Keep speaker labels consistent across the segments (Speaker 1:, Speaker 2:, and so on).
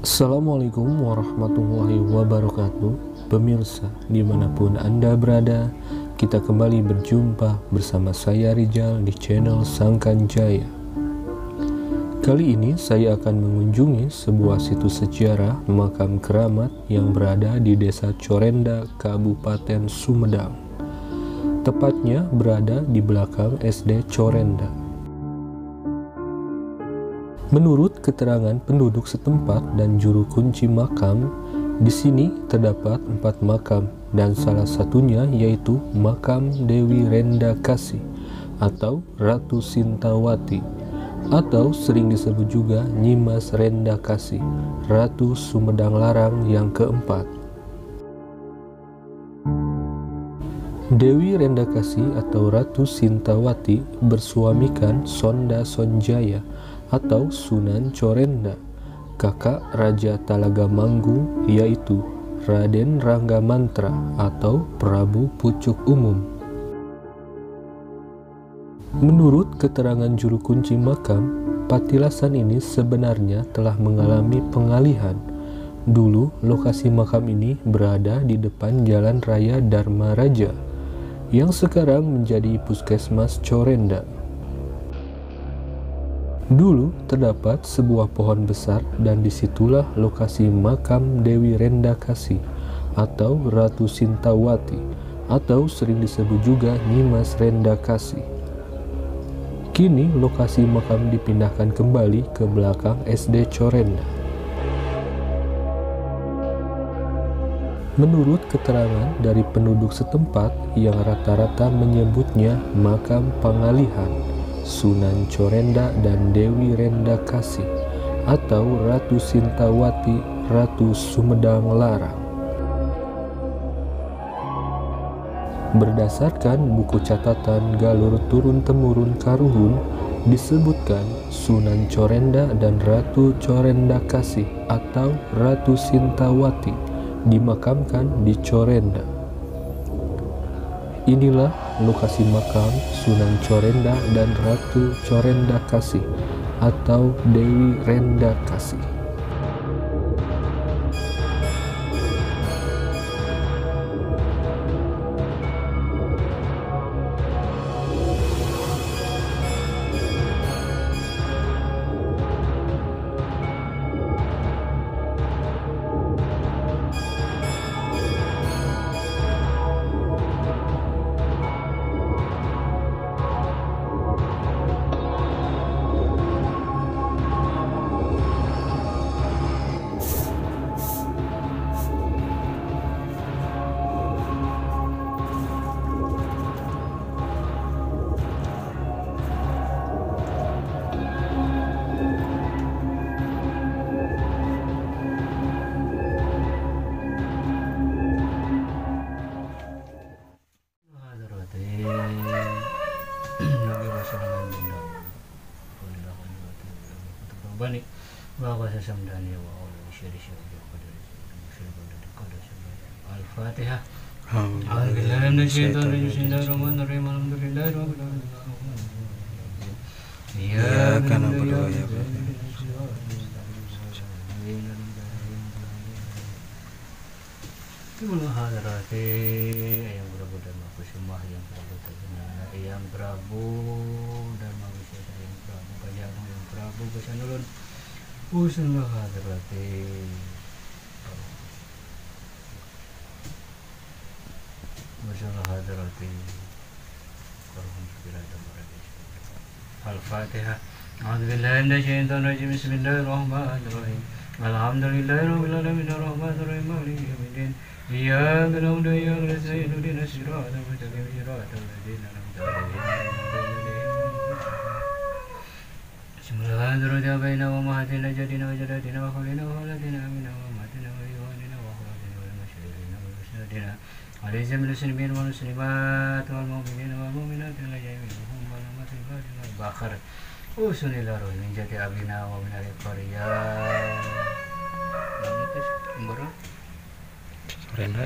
Speaker 1: Assalamualaikum warahmatullahi wabarakatuh. Pemirsa dimanapun Anda berada, kita kembali berjumpa bersama saya Rijal di channel Sangkan Jaya. Kali ini saya akan mengunjungi sebuah situs sejarah makam keramat yang berada di Desa Corenda, Kabupaten Sumedang. Tepatnya berada di belakang SD Corenda. Menurut keterangan penduduk setempat dan juru kunci makam, di sini terdapat 4 makam dan salah satunya yaitu makam Dewi Renda Kasih atau Ratu Sintawati atau sering disebut juga Nyimas Renda Kasih, Ratu Sumedang Larang yang keempat. Dewi Renda Kasih atau Ratu Sintawati bersuamikan Sonda Sonjaya atau Sunan Corenda, kakak Raja Talaga Manggung yaitu Raden Rangga Mantra atau Prabu Pucuk Umum. Menurut keterangan juru kunci makam, patilasan ini sebenarnya telah mengalami pengalihan. Dulu lokasi makam ini berada di depan Jalan Raya Dharma Raja, yang sekarang menjadi Puskesmas Corenda. Dulu terdapat sebuah pohon besar dan disitulah lokasi makam Dewi Renda Kasih atau Ratu Sintawati atau sering disebut juga Nyimas Renda Kasih. Kini lokasi makam dipindahkan kembali ke belakang SD Corenda. Menurut keterangan dari penduduk setempat yang rata-rata menyebutnya makam pengalihan, Sunan Corenda dan Dewi Renda Kasih atau Ratu Sintawati, Ratu Sumedang Larang. Berdasarkan buku catatan galur turun-temurun Karuhun, disebutkan Sunan Corenda dan Ratu Corenda Kasih atau Ratu Sintawati dimakamkan di Corenda. Inilah lokasi makam Sunan Corenda dan Ratu Corenda Kasih atau Dewi Renda Kasih.
Speaker 2: Bani bahwa sesamdani wa Allah syari Al-Fatihah.
Speaker 3: Ya karena berdoa ya
Speaker 2: hadrati yang mudah-mudahan makusumah yang Prabu Tajana yang Prabu dan manusia yang Prabu Kajang yang Prabu Basanulun usunlah hadrati usunlah hadrati korban berada mereka. Al-Fatihah. A'udzubillahi minasyaitonir rajim. Bismillahirrahmanirrahim. Alhamdulillahirabbil alamin arrahmanir rahim maliki yaumiddin. Iyyaka na'budu wa iyyaka nasta'in ihdinas siratal mustaqim siratal ladzina an'amta 'alaihim. Bismillahirrahmanirrahim. Baina wa mahatina jadina wa jadatina wa khalina wa khalatina amina wa mahatina wa yuhanina wa khalatina wa masyarina wa musnadina. Alayhi muslimin wal muslimat wal mu'minina wal mu'minat la ya'lamuhum wa la matul bakhar. Usunillah min jati abina wa min al-qarya. Corenda.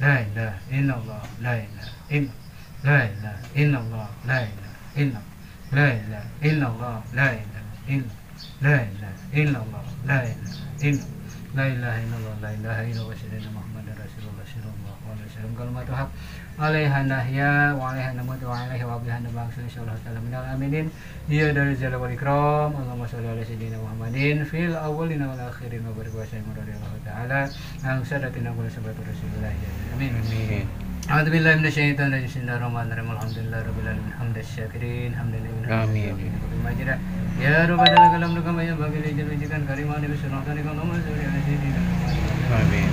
Speaker 2: la ilaha illallah, la ilaha illallah, la ilaha illallah, la ilaha illallah, la ilaha illallah, la ilaha illallah, la ilaha illallah, la ilaha illallah, la ilaha illallah, la ilaha illallah, sayyidina Muhammadar Rasulullah sallallahu alaihi wasallam. Kalimatu haq alaiha nahya wa alaiha namut wa alaihi wa biha nabangsa insyaallah taala minal aminin. Ya dari jalal wal ikram. Allahumma shalli ala sayyidina Muhammadin fil awwalin wal akhirin wa barik wa sallim radhiyallahu taala an sadatina wa sahabatu Rasulillah. Amin.
Speaker 3: Amin.
Speaker 2: A'udzu billahi minasyaitonir rajim. Bismillahirrahmanirrahim. Alhamdulillahirabbil alamin. Hamdas syakirin. Hamdalillah.
Speaker 3: Amin.
Speaker 2: Majida. Ya rabbana kalam nakam ya bagi lijal wajikan karimah nabi sallallahu alaihi wasallam ala sayyidina Muhammad.
Speaker 3: Amin.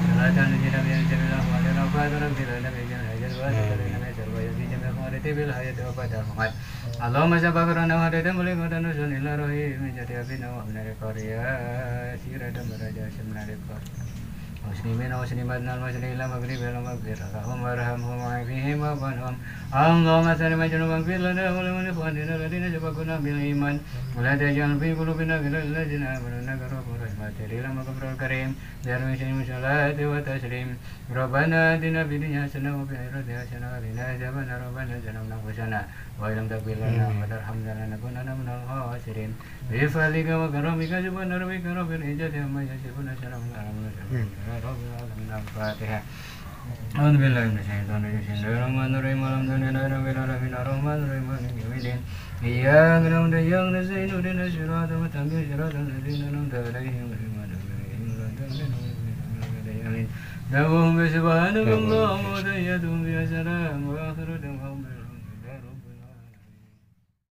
Speaker 2: Salatan najina bi jamil ahwal al-afad rabbil alamin ajal wa sallallahu alaihi wa yati jamil khairati bil hayati wa badal mamat. Allahumma sabakarana wa hadatam li qadan sunillah rahim jadi abina wa min al-qariya siratam raja semnal qariya. Muslimin wa muslimat al muslimin maghrib wal maghrib lahum warhamhum wa fihim wa banhum. Allahumma salli majnu wa fil lana wa liman ikhwanina alladhina sabaquna bil iman wa la taj'al fi qulubina ghillan lil ladzina amanu innaka ghafurur rahim. Maghfurul karim darwi salati wa taslim. Rabbana atina fid dunya hasanah wa fil akhirati hasanah wa qina adzaban nar. Rabbana zalamna anfusana wa illam taghfir lana wa tarhamna lanakunanna minal khasirin. Bi fadlika wa karamika subhana rabbika rabbil izzati amma yasifun salamun alal mursalin. Al-Fatihah. A'udzu billahi minasyaitonir rajim. Bismillahirrahmanirrahim. Alhamdulillahi rabbil alamin. Arrahmanirrahim. Maliki yaumiddin. Iyyaka na'budu wa iyyaka nasta'in. Ihdinas siratal mustaqim. Siratal ladzina an'amta 'alaihim ghairil maghdubi 'alaihim waladdallin. Amin. Da'uhum bi subhanakallahumma wa tahiyyatuhum fiha salam wa akhiru da'wahum